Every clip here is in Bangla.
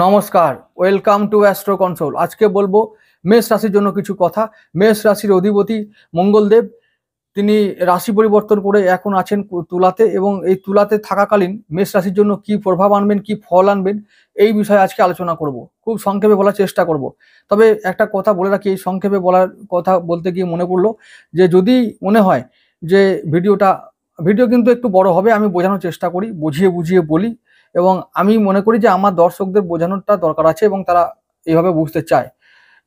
নমস্কার, ওয়েলকাম টু অ্যাস্ট্রো কনসোল। আজকে বলবো মেষ রাশির জন্য কিছু কথা। মেষ রাশির অধিপতি মঙ্গলদেব তিনি রাশি পরিবর্তন করে এখন আছেন তুলাতে, এবং এই তুলাতে থাকাকালীন মেষ রাশির জন্য কি প্রভাব আনবেন, কি ফল আনবেন, এই বিষয়ে আজকে আলোচনা করব। খুব সংক্ষেপে বলার চেষ্টা করব। তবে একটা কথা বলে রাখি, এই সংক্ষেপে বলার কথা বলতে গিয়ে মনে পড়লো যে যদি মনে হয় যে ভিডিও কিন্তু একটু বড় হবে, আমি বোঝানোর চেষ্টা করি, বুঝিয়ে বুঝিয়ে বলি, এবং আমি মনে করি যে আমার দর্শকদের বোঝানোরটা দরকার আছে এবং তারা এইভাবে বুঝতে চায়।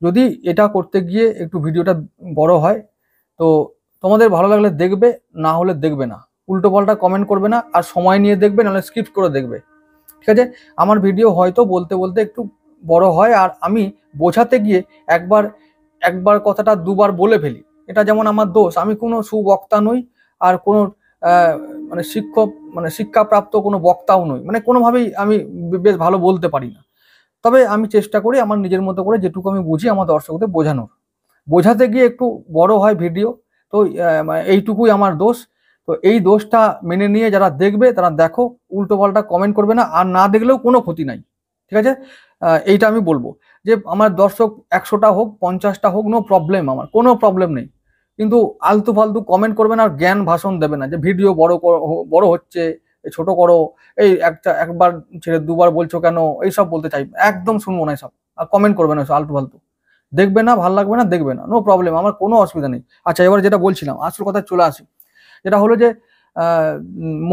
যদি এটা করতে গিয়ে একটু ভিডিওটা বড় হয়, তো তোমাদের ভালো লাগলে দেখবে, না হলে দেখবে না, উল্টো পাল্টা কমেন্ট করবে না, আর সময় নিয়ে দেখবে, নাহলে স্কিপ করে দেখবে। ঠিক আছে? আমার ভিডিও হয়তো বলতে বলতে একটু বড় হয়, আর আমি বোঝাতে গিয়ে একবার একবার কথাটা দুবার বলে ফেলি। এটা যেমন আমার দোষ, আমি কোনো সুবক্তা নই, আর কোনো মানে শিক্ষাপ্রাপ্ত কোনো বক্তাও নই, মানে কোনোভাবেই আমি বেশ ভালো বলতে পারি না। তবে আমি চেষ্টা করি আমার নিজের মতো করে যেটুকু আমি বুঝি আমার দর্শকদের বোঝানোর। বোঝাতে গিয়ে একটু বড় হয় ভিডিও, তো মানে এইটুকুই আমার দোষ। তো এই দোষটা মেনে নিয়ে যারা দেখবে তারা দেখো, উল্টো পাল্টা কমেন্ট করবে না, আর না দেখলেও কোনো ক্ষতি নাই। ঠিক আছে? এইটা আমি বলবো যে আমার দর্শক 100টা হোক, 50টা হোক, নো প্রবলেম, আমার কোনো প্রবলেম নেই। কিন্তু আলতু ফালতু কমেন্ট করবে না, আর জ্ঞান ভাষণ দেবে না যে ভিডিও বড় হচ্ছে, ছোট করো, এই একবার ছেড়ে দুবার বলছো কেন, এইসব বলতে চাই একদম শুনবো না এসব। আর কমেন্ট করবে না এসব আলতু ফালতু। দেখবে না, ভাল লাগবে না, দেখবে না, নো প্রবলেম, আমার কোনো অসুবিধা নেই। আচ্ছা, এবার যেটা বলছিলাম, আসল কথা চলে আসি। যেটা হলো যে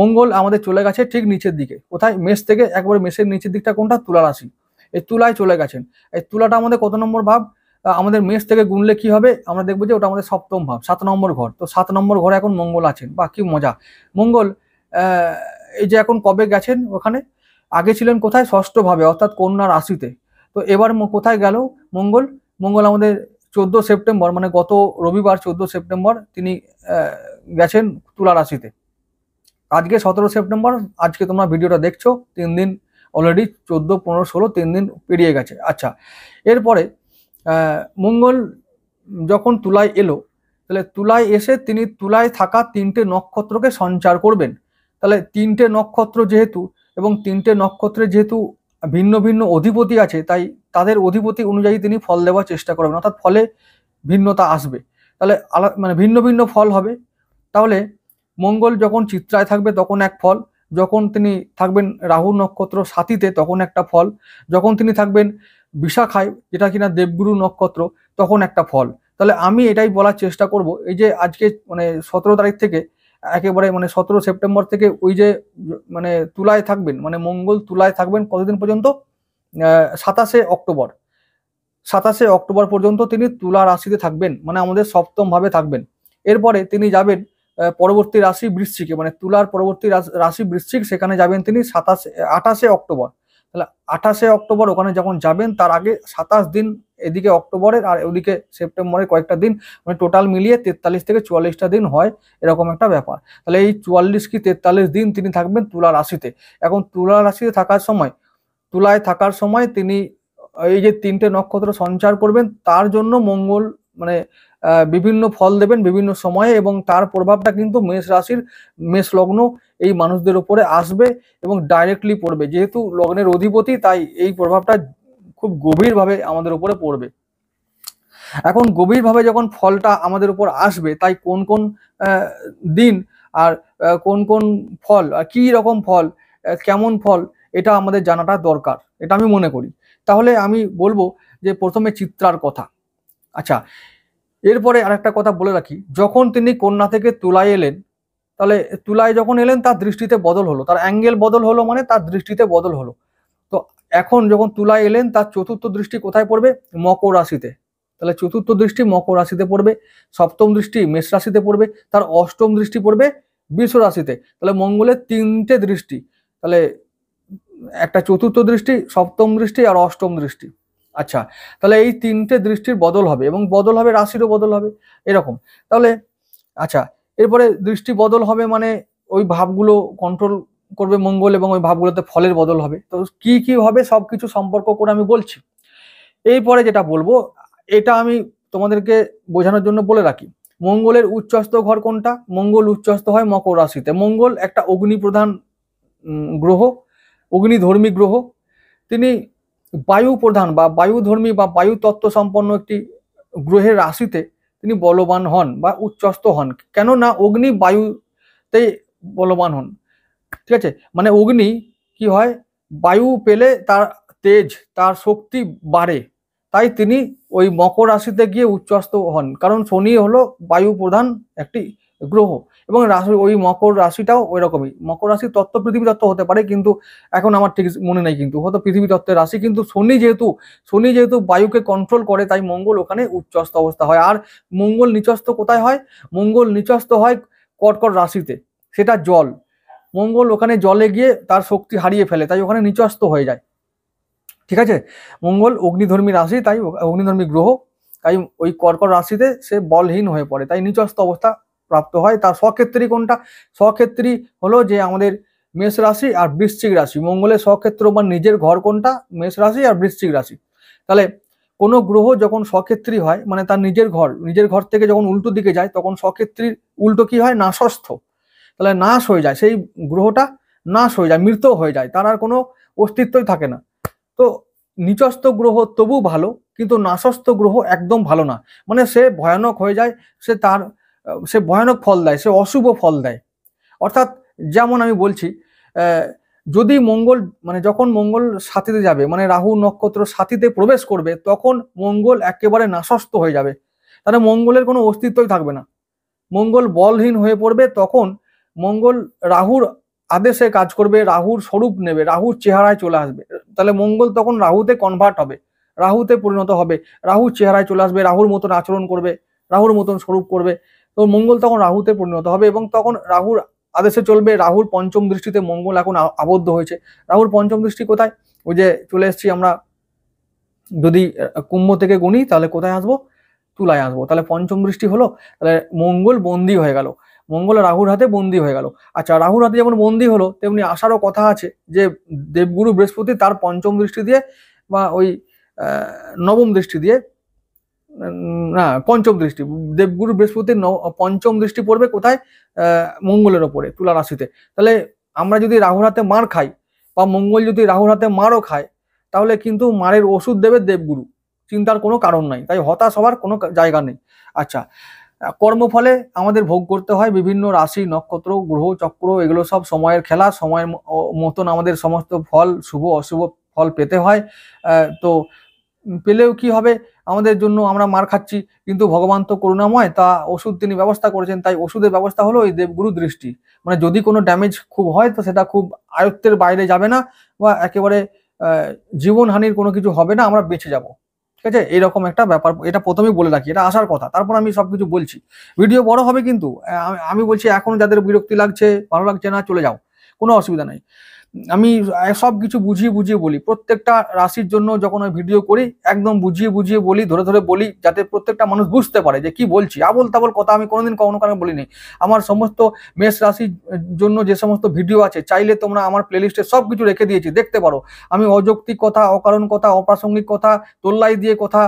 মঙ্গল আমাদের চলে গেছে ঠিক নিচের দিকে। কোথায়? মেষ থেকে একবারে মেষের নিচের দিকটা কোনটা? তুলা রাশি। এই তুলায় চলে গেছেন। এই তুলাটা আমাদের কত নম্বর ভাব? আমাদের মেষ থেকে গুনলে কি হবে? আমরা দেখবো যে ওটা আমাদের সপ্তম ভাব, 7 নম্বর ঘর। তো 7 নম্বর ঘরে এখন মঙ্গল আছেন। বা কি মজা! মঙ্গল এই যে এখন কবে গেছেন ওখানে, আগে ছিলেন কোথায়? ষষ্ঠ ভাবে, অর্থাৎ কন্যা রাশিতে। তো এবার কোথায় গেল মঙ্গল? মঙ্গল আমাদের 14 সেপ্টেম্বর, মানে গত রবিবার 14 সেপ্টেম্বর তিনি গেছেন তুলা রাশিতে। আজকে 17 সেপ্টেম্বর, আজকে তোমরা ভিডিওটা দেখছো, 3 দিন অলরেডি, 14, 15, 16, 3 দিন পেরিয়ে গেছে। আচ্ছা, এরপরে মঙ্গল যখন তুলায় এলো, তাহলে তুলায় এসে তিনি তুলায় থাকা 3টে নক্ষত্রকে সঞ্চার করবেন। তাহলে 3টে নক্ষত্র যেহেতু, এবং 3টে নক্ষত্রে যেহেতু ভিন্ন ভিন্ন অধিপতি আছে, তাই তাদের অধিপতি অনুযায়ী তিনি ফল দেওয়ার চেষ্টা করবেন, অর্থাৎ ফলে ভিন্নতা আসবে। তাহলে মানে ভিন্ন ভিন্ন ফল হবে। তাহলে মঙ্গল যখন চিত্রায় থাকবে তখন এক ফল, যখন তিনি থাকবেন রাহু নক্ষত্র সাথীতে তখন একটা ফল, যখন তিনি থাকবেন বিশাখায়, যেটা কিনা দেবগুরু নক্ষত্র, তখন একটা ফল। তাহলে আমি এটাই বলার চেষ্টা করব, এই যে আজকে মানে 17 তারিখ থেকে একেবারে মানে 17 সেপ্টেম্বর থেকে ওই যে মানে তুলায় থাকবেন, মানে মঙ্গল তুলায় থাকবেন কতদিন পর্যন্ত? 27 অক্টোবর। 27 অক্টোবর পর্যন্ত তিনি তুলা রাশিতে থাকবেন, মানে আমাদের সপ্তম ভাবে থাকবেন। এরপরে তিনি যাবেন পরবর্তী রাশি বৃশ্চিকে, মানে তুলার পরবর্তী রাশি বৃশ্চিক, সেখানে যাবেন তিনি 28 অক্টোবর। তাহলে 28 অক্টোবর ওখানে যখন যাবেন, তার আগে 27 দিন এদিকে অক্টোবরের আর ওদিকে সেপ্টেম্বরের কয়েকটা দিন, মানে টোটাল মিলিয়ে 43 থেকে 44টা দিন হয়, এরকম একটা ব্যাপার। তাহলে এই 44 কি 43 দিন তিনি থাকবেন তুলা রাশিতে। এখন তুলা রাশিতে থাকার সময়, তুলায় থাকার সময় তিনি এই যে 3টে নক্ষত্র সঞ্চার করবেন, তার জন্য মঙ্গল মানে বিভিন্ন ফল দেবেন বিভিন্ন সময়ে, এবং তার প্রভাবটা কিন্তু মেষ রাশির, মেষ লগ্ন এই মানুষদের উপরে আসবে এবং ডাইরেক্টলি পড়বে। যেহেতু লগ্নের অধিপতি, তাই এই প্রভাবটা খুব গভীরভাবে আমাদের উপরে পড়বে। এখন গভীরভাবে যখন ফলটা আমাদের উপর আসবে, তাই কোন কোন দিন আর কোন কোন ফল, আর কি রকম ফল, কেমন ফল, এটা আমাদের জানাটা দরকার, এটা আমি মনে করি। তাহলে আমি বলবো যে প্রথমে চিত্রার কথা। আচ্ছা, এরপরে আরেকটা কথা বলে রাখি, যখন তিনি কন্যা থেকে তুলায় এলেন, তাহলে তুলায় যখন এলেন তার দৃষ্টিতে বদল হলো, তার অ্যাঙ্গেল বদল হলো, মানে তার দৃষ্টিতে বদল হলো। তো এখন যখন তুলায় এলেন, তার চতুর্থ দৃষ্টি কোথায় পড়বে? মকর রাশিতে। তাহলে চতুর্থ দৃষ্টি মকর রাশিতে পড়বে, সপ্তম দৃষ্টি মেষ রাশিতে পড়বে, তার অষ্টম দৃষ্টি পড়বে বৃষ রাশিতে। তাহলে মঙ্গলের 3টে দৃষ্টি, তাহলে একটা চতুর্থ দৃষ্টি, সপ্তম দৃষ্টি আর অষ্টম দৃষ্টি। আচ্ছা, তাহলে এই 3টে দৃষ্টির বদল হবে, এবং বদল হবে, রাশিরও বদল হবে, এরকম। তাহলে আচ্ছা, এরপরে দৃষ্টি বদল হবে মানে ওই ভাবগুলো কন্ট্রোল করবে মঙ্গল, এবং ওই ভাবগুলোতে ফলের বদল হবে। তো কি কি হবে সবকিছু সম্পর্ক করে আমি বলছি। এরপরে যেটা বলবো, এটা আমি তোমাদেরকে বোঝানোর জন্য বলে রাখি, মঙ্গলের উচ্চস্থ ঘর কোনটা? মঙ্গল উচ্চস্থ হয় মকর রাশিতে। মঙ্গল একটা অগ্নি প্রধান গ্রহ, অগ্নিধর্মী গ্রহ। তিনি বায়ু প্রধান বা বায়ুধর্মী বা বায়ু তত্ত্ব সম্পন্ন একটি গ্রহের রাশিতে তিনি বলবান হন বা উচ্চস্থ হন। কেন না অগ্নি বায়ুতেই বলবান হন। ঠিক আছে, মানে অগ্নি কি হয়, বায়ু পেলে তার তেজ, তার শক্তি বাড়ে, তাই তিনি ওই মকর রাশিতে গিয়ে উচ্চস্থ হন। কারণ শনি হলো বায়ু প্রধান একটি গ্রহ, এবং রাশি ওই মকর রাশিটাও ওই রকমই। মকর রাশি তত্ত্ব পৃথিবী তত্ত্ব হতে পারে, কিন্তু এখন আমার ঠিক মনে নেই, কিন্তু হয়তো পৃথিবী তত্ত্বের রাশি। কিন্তু শনি যেহেতু বায়ুকে কন্ট্রোল করে, তাই মঙ্গল ওখানে উচ্চস্থ অবস্থা হয়। আর মঙ্গল নিচস্থ কোথায় হয়? মঙ্গল নিচস্থ হয় কর্কট রাশিতে, সেটা জল। মঙ্গল ওখানে জলে গিয়ে তার শক্তি হারিয়ে ফেলে, তাই ওখানে নিচস্থ হয়ে যায়। ঠিক আছে, মঙ্গল অগ্নিধর্মী রাশি, তাই অগ্নিধর্মী গ্রহ, তাই ওই কর্কট রাশিতে সে বলহীন হয়ে পড়ে, তাই নিচস্থ অবস্থা প্রাপ্ত হয়। তার স্বক্ষেত্রী কোনটা? স্বক্ষেত্রী হলো যে আমাদের মেষ রাশি আর বৃশ্চিক রাশি। মঙ্গলের স্বক্ষেত্র বা নিজের ঘর কোনটা? মেষ রাশি আর বৃশ্চিক রাশি। তাহলে কোনো গ্রহ যখন স্বক্ষেত্রী হয়, মানে তার নিজের ঘর থেকে যখন উল্টো দিকে যায়, তখন স্বক্ষেত্রীর উল্টো কি হয়? নাশস্থ। তাহলে নাশ হয়ে যায়, সেই গ্রহটা নাশ হয়ে যায়, মৃত হয়ে যায়, তার আর কোনো অস্তিত্বই থাকে না। তো নিচস্থ গ্রহ তবু ভালো, কিন্তু নাশস্থ গ্রহ একদম ভালো না। মানে সে ভয়ানক হয়ে যায়, সে ভয়ানক ফল দেয়, সে অশুভ ফল দেয়। অর্থাৎ যেমন আমি বলছি, যদি মঙ্গল, মানে যখন মঙ্গল সাথীতে যাবে, মানে রাহু নক্ষত্র সাথীতে প্রবেশ করবে, তখন মঙ্গল একেবারে নাশস্থ হয়ে যাবে, তাহলে মঙ্গলের কোনো অস্তিত্বই থাকবে না, মঙ্গল বলহীন হয়ে পড়বে। তখন মঙ্গল রাহুর আদেশে কাজ করবে, রাহুর স্বরূপ নেবে, রাহুর চেহারায় চলে আসবে। তাহলে মঙ্গল তখন রাহুতে কনভার্ট হবে, রাহুতে পরিণত হবে, রাহুর চেহারায় চলে আসবে, রাহুর মতন আচরণ করবে, রাহুর মতন স্বরূপ করবে। তো মঙ্গল তখন রাহুতে পরিণত হবে, এবং তখন রাহুর আদেশে চলবে। রাহুর পঞ্চম দৃষ্টিতে মঙ্গল এখন আবদ্ধ হয়েছে। রাহুর পঞ্চম দৃষ্টি কোথায়? ওই যে চলে এসেছি আমরা, যদি কুম্ভ থেকে গুনি তাহলে কোথায় আসবো? তুলায় আসবো। তাহলে পঞ্চম দৃষ্টি হলো, তাহলে মঙ্গল বন্দী হয়ে গেল, মঙ্গল রাহুর হাতে বন্দী হয়ে গেল। আচ্ছা, রাহুর হাতে যেমন বন্দী হলো, তেমনি আসারও কথা আছে যে দেবগুরু বৃহস্পতি তার পঞ্চম দৃষ্টি দিয়ে বা ওই নবম দৃষ্টি দিয়ে, না পঞ্চম দৃষ্টি, দেবগুরু বৃহস্পতির পঞ্চম দৃষ্টি পড়বে কোথায়? মঙ্গলের ওপরে, তুলা রাশিতে। তাহলে আমরা যদি রাহুর হাতে মার খাই, বা মঙ্গল যদি রাহুর হাতে মারও খায়, তাহলে কিন্তু মারের ওষুধ দেবে দেবগুরু, চিন্তার কোনো কারণ নাই, তাই হতাশ হওয়ার কোনো জায়গা নেই। আচ্ছা, কর্মফলে আমাদের ভোগ করতে হয় বিভিন্ন রাশি, নক্ষত্র, গ্রহ, চক্র, এগুলো সব সময়ের খেলা, সময়ের মতন আমাদের সমস্ত ফল, শুভ অশুভ ফল পেতে হয়। তো পেলেও কি হবে, আমাদের জন্য আমরা মার খাচ্ছি, কিন্তু ভগবান তো করুণাময়, তা ওষুধ তিনি ব্যবস্থা করেছেন, তাই ওষুধের ব্যবস্থা হলো এই দেবগুরু দৃষ্টি। মানে যদি কোনো ড্যামেজ খুব হয়, তো সেটা খুব আয়ত্তের বাইরে যাবে না, বা একেবারে জীবনহানির কোনো কিছু হবে না, আমরা বেঁচে যাব। ঠিক আছে, এরকম একটা ব্যাপার, এটা প্রথমেই বলে রাখি, এটা আসার কথা, তারপর আমি সবকিছু বলছি। ভিডিও বড় হবে, কিন্তু আমি বলছি এখন যাদের বিরক্তি লাগছে, ভালো লাগছে না, চলে যাও, কোনো অসুবিধা নাই। আমি সব কিছু বুঝিয়ে বুঝিয়ে বলি, প্রত্যেকটা রাশির জন্য যখন আমি ভিডিও করি, একদম বুঝিয়ে বুঝিয়ে বলি, ধরে ধরে বলি, যাতে প্রত্যেকটা মানুষ বুঝতে পারে যে কি বলছি। আবল তাবল কথা আমি কোনোদিন কখনো কারণে বলিনি। আমার সমস্ত মেষ রাশির জন্য যে সমস্ত ভিডিও আছে, চাইলে তোমরা আমার প্লেলিস্টে সব কিছু রেখে দিয়েছি, দেখতে পারো। আমি অযৌক্তিক কথা, অকারণ কথা, অপ্রাসঙ্গিক কথা, তোল্লাই দিয়ে কথা,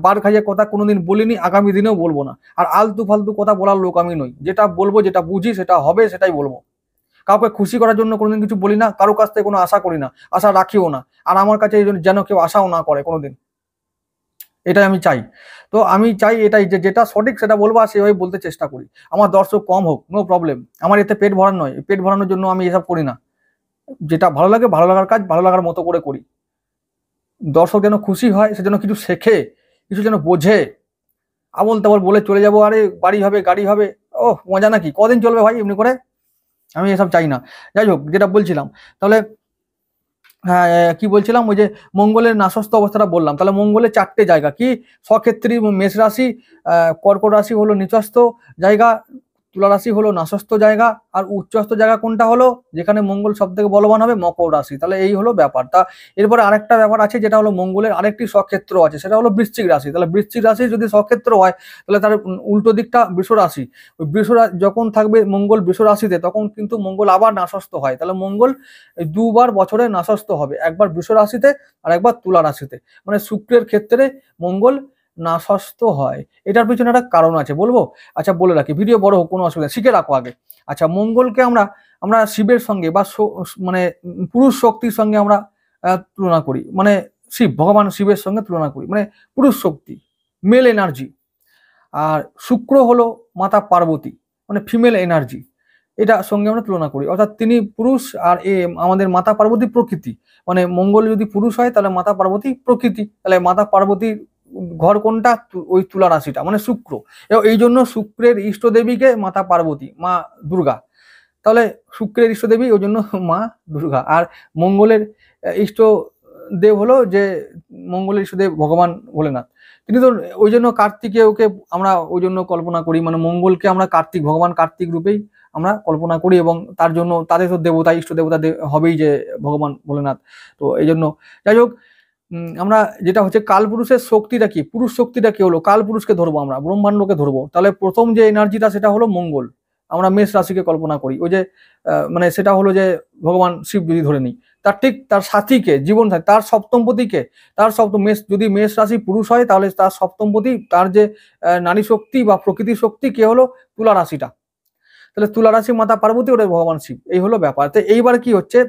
বার খাইয়ে কথা কোনোদিন বলিনি, আগামী দিনেও বলবো না। আর আলতু ফালতু কথা বলার লোক আমি নই, যেটা বলবো, যেটা বুঝি, সেটা হবে, সেটাই বলবো। কাউকে খুশি করার জন্য কোনোদিন কিছু বলি না, কারো কাছ থেকে কোনো আশা করি না, আশা রাখিও না। আর আমার কাছে এই জন্য যেন কেউ আশাও না করে কোনোদিন, এটাই আমি চাই। তো আমি চাই এটাই, যে যেটা সঠিক সেটা বলবো, আর সেভাবে বলতে চেষ্টা করি। আমার দর্শক কম হোক, নো প্রবলেম, আমার এতে পেট ভরার নয়, পেট ভরানোর জন্য আমি এসব করি না। যেটা ভালো লাগে, ভালো লাগার কাজ ভালো লাগার মতো করে করি। দর্শক যেন খুশি হয়, সে যেন কিছু শেখে, কিছু যেন বোঝে। আবল তাবল বলে চলে যাবো, আরে বাড়ি হবে, গাড়ি হবে, ও মজা নাকি, কদিন চলবে ভাই এমনি করে? আমি এসব চাই না। যাই হোক, যেটা বলছিলাম, তাহলে হ্যাঁ, কি বলছিলাম, ওই যে মঙ্গলের নাশস্থ অবস্থাটা বললাম। তাহলে মঙ্গলের চারটে জায়গা কি? স্বক্ষেত্রী মেষ রাশি, কর্কট রাশি হলো নিচস্থ জায়গা, তুলা রাশি হলো নাশস্থ জায়গা, আর উচ্চস্থ জায়গা কোনটা হলো, যেখানে মঙ্গল সব থেকে বলবান হবে, মকর রাশি। তাহলে এই হলো ব্যাপার। তা এরপরে আরেকটা ব্যাপার আছে, যেটা হলো মঙ্গলের আরেকটি স্বক্ষেত্র আছে, সেটা হলো বৃশ্চিক রাশি। তাহলে বৃশ্চিক রাশি যদি স্বক্ষেত্র হয়, তাহলে তার উল্টো দিকটা বৃষ রাশি। ওই যখন থাকবে মঙ্গল বৃষ রাশিতে, তখন কিন্তু মঙ্গল আবার নাশস্থ হয়। তাহলে মঙ্গল দুবার বছরে নাশস্থ হবে, একবার বৃষ রাশিতে আর একবার তুলা রাশিতে। মানে শুক্রের ক্ষেত্রে মঙ্গল নাশস্থ হয়। এটার পিছনে একটা কারণ আছে, বলবো? আচ্ছা বলে রাখি, ভিডিও বড় হোক, কোনো অসুবিধা, শিখে রাখো আগে। আচ্ছা, মঙ্গলকে আমরা আমরা শিবের সঙ্গে বা মানে পুরুষ শক্তির সঙ্গে আমরা তুলনা করি। মানে শিব, ভগবান শিবের সঙ্গে তুলনা করি, মানে পুরুষ শক্তি, মেল এনার্জি। আর শুক্র হলো মাতা পার্বতী, মানে ফিমেল এনার্জি, এটা সঙ্গে আমরা তুলনা করি, অর্থাৎ তিনি পুরুষ আর আমাদের মাতা পার্বতী প্রকৃতি। মানে মঙ্গল যদি পুরুষ হয় তাহলে মাতা পার্বতী প্রকৃতি, তাহলে মাতা পার্বতীর ঘর কোনটা? ওই তুলা রাশিটা, মানে শুক্র। এবং এই জন্য শুক্রের ইষ্ট দেবীকে মাতা পার্বতী, মা দুর্গা। তাহলে শুক্রের ইষ্ট দেবী ওই জন্য মা দুর্গা। আর মঙ্গলের ইষ্ট দেব হলো যে মঙ্গলের ইষ্টদেব ভগবান ভোলেনাথ। তিনি তো ওই জন্য কার্তিকেয়কে আমরা ওই জন্য কল্পনা করি, মানে মঙ্গলকে আমরা কার্তিক, ভগবান কার্তিক রূপেই আমরা কল্পনা করি, এবং তার জন্য তাদের তো দেবতা, ইষ্ট দেবতা হবেই যে ভগবান ভোলেনাথ। তো এই জন্য যাই হোক, আমরা যেটা হচ্ছে কালপুরুষের শক্তিটা কি, পুরুষ শক্তিটা কি হলো, কালপুরুষকে ধরবো, আমরা ব্রহ্মাণ্ডকে ধরবো। তাহলে প্রথম যে এনার্জিটা সেটা হলো মঙ্গল, আমরা মেষ রাশিকে কল্পনা করি, ওই যে মানে সেটা হলো যে ভগবান শিব যদি ধরে নিই, তার ঠিক তার সাথীকে, জীবন সাথী, তার সপ্তমপতিকে, তার সপ্তম মেষ, যদি মেষ রাশি পুরুষ হয় তাহলে তার সপ্তমপতি, তার যে নারী শক্তি বা প্রকৃতি শক্তি কে হলো? তুলা রাশিটা। তাহলে তুলা রাশি মাতা পার্বতী, ওটা ভগবান শিব। এই হলো ব্যাপার। তো এইবার কি হচ্ছে,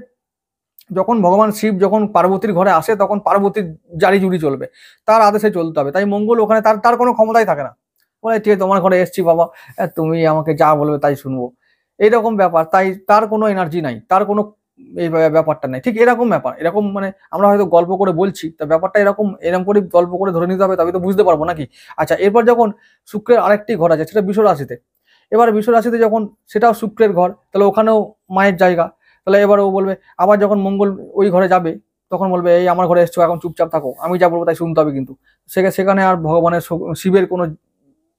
যখন ভগবান শিব যখন পার্বতীর ঘরে আসে তখন পার্বতীর জারি জুড়ি চলবে, তার আদেশে চলতে হবে। তাই মঙ্গল ওখানে তার তার কোনো ক্ষমতাই থাকে না, বলে ঠিক আছে তোমার ঘরে এসছি বাবা, তুমি আমাকে যা বলবে তাই শুনবো, এইরকম ব্যাপার। তাই তার কোনো এনার্জি নাই, তার কোনো এই ব্যাপারটা নেই। ঠিক এরকম ব্যাপার, এরকম মানে আমরা হয়তো গল্প করে বলছি, তা ব্যাপারটা এরকম এরকম করে গল্প করে ধরে নিতে হবে, তবে তো বুঝতে পারবো নাকি। আচ্ছা, এরপর যখন শুক্রের আরেকটি ঘর আছে, সেটা বৃষ রাশিতে। এবার বৃষ রাশিতে যখন সেটাও শুক্রের ঘর, তাহলে ওখানেও মায়ের জায়গা। তাহলে এবার ও বলবে, আবার যখন মঙ্গল ওই ঘরে যাবে তখন বলবে, এই আমার ঘরে এসছো, এখন চুপচাপ থাকো, আমি যা বলবো তাই শুনতে হবে। কিন্তু সেখানে আর ভগবানের শিবের কোনো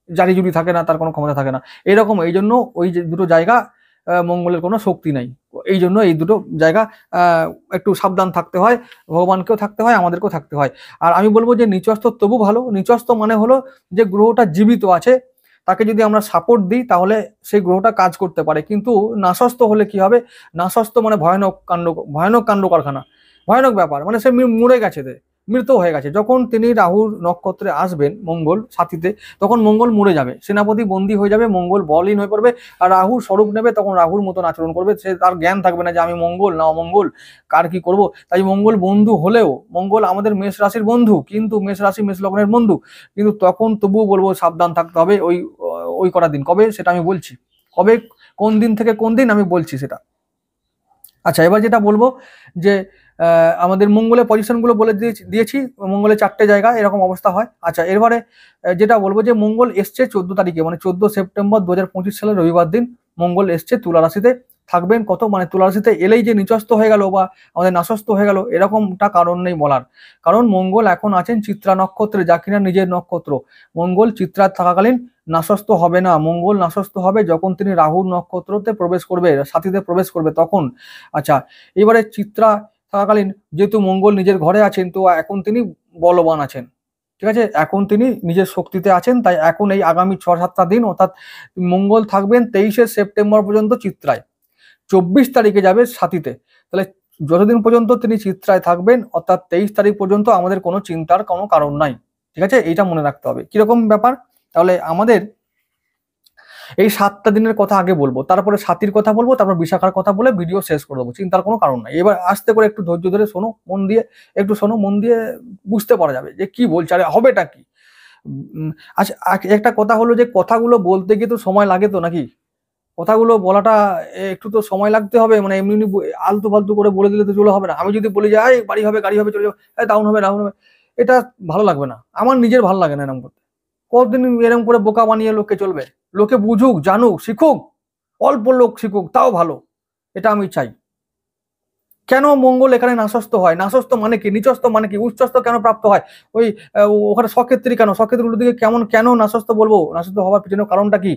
জারি জুড়ি থাকে না, তার কোনো ক্ষমতা থাকে না। এরকম, এই জন্য ওই যে দুটো জায়গা মঙ্গলের কোনো শক্তি নাই, এই জন্য এই দুটো জায়গা একটু সাবধান থাকতে হয়, ভগবানকেও থাকতে হয়, আমাদেরকেও থাকতে হয়। আর আমি বলবো যে নিচস্থ তবু ভালো, নিচস্থ মানে হলো যে গ্রহটা জীবিত আছে, তাকে যদি আমরা সাপোর্ট দিই তাহলে সেই গ্রহটা কাজ করতে পারে। কিন্তু নাশস্ত হলে কি হবে? নাশস্ত মানে ভয়ানক কাণ্ড, ভয়ানক কাণ্ড কারখানা, ভয়ানক ব্যাপার, মানে সে মরে গেছে, মৃত হয়ে গেছে। যখন তিনি রাহুর নক্ষত্রে আসবেন মঙ্গল সাথীতে, তখন মঙ্গল মরে যাবে, সেনাপতি বন্দী হয়ে যাবে, মঙ্গল বলহীন হয়ে পড়বে, আর রাহুর স্বরূপ নেবে, তখন রাহুর মতন আচরণ করবে, সে তার জ্ঞান থাকবে না যে আমি মঙ্গল না অমঙ্গল, কার কি করব। তাই মঙ্গল বন্ধু হলেও, মঙ্গল আমাদের মেষ রাশির বন্ধু, কিন্তু মেষ রাশি মেষ লগ্নের বন্ধু, কিন্তু তখন তবুও বলবো সাবধান থাকতে হবে। ওই ওই কটা দিন, কবে সেটা আমি বলছি, কবে কোন দিন থেকে কোন দিন আমি বলছি সেটা। আচ্ছা, এবার যেটা বলবো যে আমাদের মঙ্গলের পজিশনগুলো বলে দিয়েছি, মঙ্গলের 4টে জায়গা এরকম অবস্থা হয়। আচ্ছা, এরপরে যেটা বলবো যে মঙ্গল এসছে 14 তারিখে, মানে 14 সেপ্টেম্বর 2025 সালের রবিবার দিন মঙ্গল এসছে তুলা রাশিতে। থাকবেন কত, মানে তুলা রাশিতে এলেই যে নিচস্থ হয়ে গেল বা আমাদের নাশস্ত হয়ে গেল এরকমটা কারণ নেই বলার। কারণ মঙ্গল এখন আছেন চিত্রা নক্ষত্রে, যা কিনা নিজের নক্ষত্র। মঙ্গল চিত্রা থাকাকালীন নাশস্ত হবে না, মঙ্গল নাশস্ত হবে যখন তিনি রাহুর নক্ষত্রতে প্রবেশ করবে, সাথীতে প্রবেশ করবে তখন। আচ্ছা, এবারে চিত্রা থাকাকালীন যেহেতু মঙ্গল নিজের ঘরে আছেন, তো এখন তিনি বলবান আছেন, ঠিক আছে, এখন তিনি নিজের শক্তিতে আছেন। তাই এখন এই আগামী 6-7টা দিন, অর্থাৎ মঙ্গল থাকবেন 23শে সেপ্টেম্বর পর্যন্ত চিত্রায়, 24 তারিখে যাবে সাথীতে। তাহলে যতদিন পর্যন্ত তিনি চিত্রায় থাকবেন, অর্থাৎ 23 তারিখ পর্যন্ত আমাদের কোনো চিন্তার কোনো কারণ নাই, ঠিক আছে, এইটা মনে রাখতে হবে। কিরকম ব্যাপার, তাহলে আমাদের এই 7টা দিনের কথা আগে বলবো, তারপরে সাথীর কথা বলবো, তারপর বিশাখার কথা বলে ভিডিও শেষ করে দেবো, চিন্তার কোনো কারণ নাই। এবার আস্তে করে একটু ধৈর্য ধরে শোনো, মন দিয়ে একটু শোনো, মন দিয়ে বুঝতে পারা যাবে যে কি বলছে, আরে হবেটা কি। আচ্ছা, একটা কথা হলো যে কথাগুলো বলতে গিয়ে তো সময় লাগে তো নাকি, কথাগুলো বলাটা একটু তো সময় লাগতে হবে, মানে এমনি এমনি আলতু ফালতু করে বলে দিলে তো চলে হবে না। আমি যদি বলি যে বাড়ি হবে, গাড়ি হবে, চলে যাবে, ডাউন হবে, ডাউন হবে, এটা ভালো লাগবে না, আমার নিজের ভালো লাগে না এরকম করতে। কতদিন এরকম করে বোকা বানিয়ে লোককে চলবে? লোকে বুঝুক, জানুক, শিখুক, অল্প লোক শিখুক, তাও ভালো, এটা আমি চাই। কেন মঙ্গল এখানে নাশস্ত হয়? নাশস্ত মানে কি, নিচস্থ মানে কি, উচ্চস্থ কেন প্রাপ্ত হয়? ওই ওখানে সক্ষেত্রী কেন, সক্ষেত্রের উল্টো দিকে কেন নাশস্ত বলবো? নাশস্ত হওয়ার পিছনে কারণটা কি?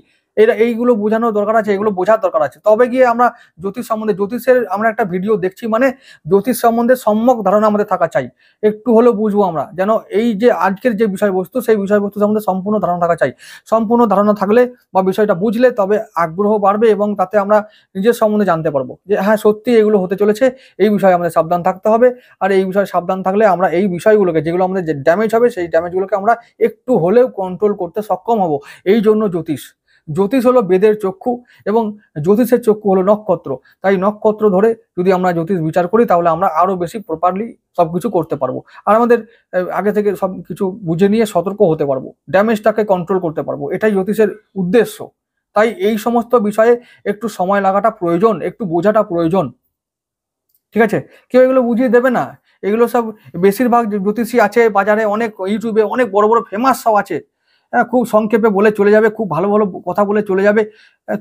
এইগুলো বোঝানোর দরকার আছে, এগুলো বোঝার দরকার আছে, তবে গিয়ে আমরা জ্যোতিষ সম্বন্ধে, জ্যোতিষের আমরা একটা ভিডিও দেখছি মানে জ্যোতিষ সম্বন্ধে সম্যক ধারণা আমাদের থাকা চাই, একটু হলেও বুঝবো আমরা, যেন এই যে আজকের যে বিষয়বস্তু, সেই বিষয়বস্তু সম্বন্ধে সম্পূর্ণ ধারণা থাকা চাই। সম্পূর্ণ ধারণা থাকলে বা বিষয়টা বুঝলে তবে আগ্রহ বাড়বে, এবং তাতে আমরা নিজের সম্বন্ধে জানতে পারবো যে হ্যাঁ সত্যি এগুলো হতে চলেছে, এই বিষয়ে আমাদের সাবধান থাকতে হবে। আর এই বিষয়ে সাবধান থাকলে আমরা এই বিষয়গুলোকে, যেগুলো আমাদের যে ড্যামেজ হবে, সেই ড্যামেজগুলোকে আমরা একটু হলেও কন্ট্রোল করতে সক্ষম হব। এই জন্য জ্যোতিষ, জ্যোতিষ হলো বেদের চক্ষু এবং জ্যোতিষের চক্ষু হলো নক্ষত্র। তাই নক্ষত্র ধরে যদি আমরা জ্যোতিষ বিচার করি তাহলে আমরা আরো বেশি প্রপারলি সবকিছু করতে পারবো, আর আমাদের আগে থেকে সব কিছু বুঝে নিয়ে সতর্ক হতে পারবো, ড্যামেজটাকে কন্ট্রোল করতে পারবো। এটাই জ্যোতিষের উদ্দেশ্য। তাই এই সমস্ত বিষয়ে একটু সময় লাগাটা প্রয়োজন, একটু বোঝাটা প্রয়োজন। ঠিক আছে, কেউ এগুলো বুঝিয়ে দেবে না। এগুলো সব বেশিরভাগ জ্যোতিষী আছে বাজারে, অনেক ইউটিউবে অনেক বড় বড় ফেমাস সব আছে, হ্যাঁ, খুব সংক্ষেপে বলে চলে যাবে, খুব ভালো ভালো কথা বলে চলে যাবে।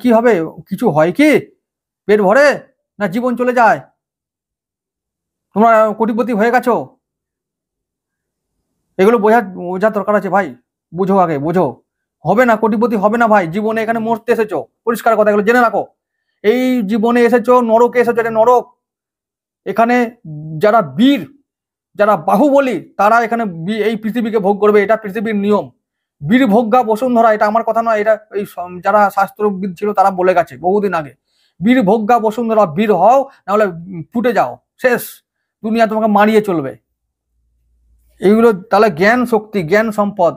কি হবে? কিছু হয় কি? পেট ভরে না জীবন চলে যায়? তোমরা কোটিপতি হয়ে গেছো? এগুলো বোঝার দরকার আছে ভাই। বুঝো, আগে বোঝো। হবে না, কোটিপতি হবে না ভাই। জীবনে এখানে মরতে এসেছো, পরিষ্কার কথা, এগুলো জেনে রাখো। এই জীবনে এসেছো, নরকে এসেছো, এটা নরক। এখানে যারা বীর, যারা বাহুবলী, তারা এখানে এই পৃথিবীকে ভোগ করবে, এটা পৃথিবীর নিয়ম। বীর ভোগ্যা বসুন্ধরা, এটা আমার কথা নয়, এটা এই যারা শাস্ত্রবিদ ছিল তারা বলে গেছে বহুদিন আগে। বীর ভোগ্যা বসুন্ধরা, বীর হও, নাহলে ফুটে যাও, শেষ। দুনিয়া তোমাকে মারিয়ে চলবে। এইগুলো তাহলে জ্ঞান শক্তি, জ্ঞান সম্পদ,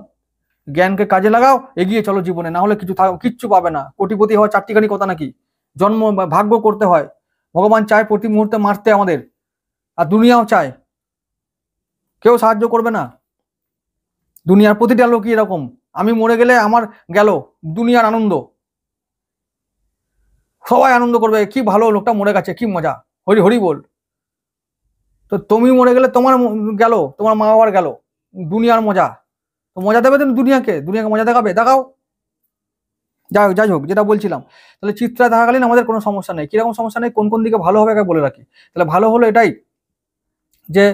জ্ঞানকে কাজে লাগাও, এগিয়ে চলো জীবনে, না হলে কিচ্ছু পাবে না। কোটিপতি হওয়া চারটিখানি কথা নাকি? জন্ম ভাগ্য করতে হয়। ভগবান চায় প্রতি মুহূর্তে মারতে আমাদের, আর দুনিয়াও চায়, কেউ সাহায্য করবে না। দুনিয়ার প্রতিটা লোকই এরকম, আমি মরে গেলে আমার গেল দুনিয়ার আনন্দ, সবাই আনন্দ করবে, কি ভালো লোকটা মরে গেছে, কি মজা, হরি হরি বল। তো তুমি মরে গেলে তোমার গেল, তোমার মা বাবার গেল, দুনিয়ার মজা। তো মজা দেবে তুমি দুনিয়াকে, দুনিয়াকে মজা দেখাবে, দেখাও। যাই হোক, যেটা বলছিলাম, তাহলে চিত্রা থাকাকালীন আমাদের কোনো সমস্যা নেই। কিরকম সমস্যা নেই, কোন কোন দিকে ভালো হবে বলে রাখি। তাহলে ভালো হলো এটাই যে